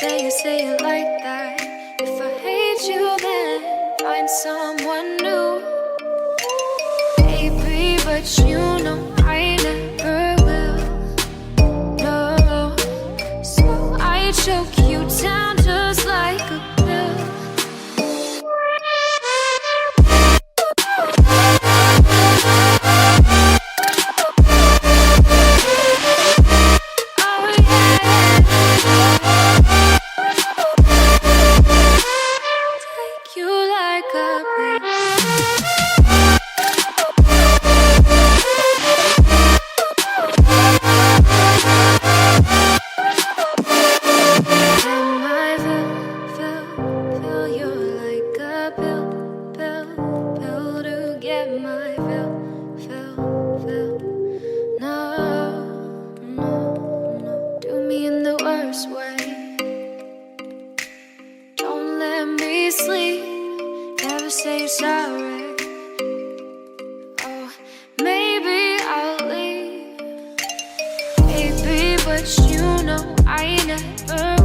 say it like that. If I hate you, then find someone new. Baby, but you know I never will. No, so I choke you down just like a pill. But you know I never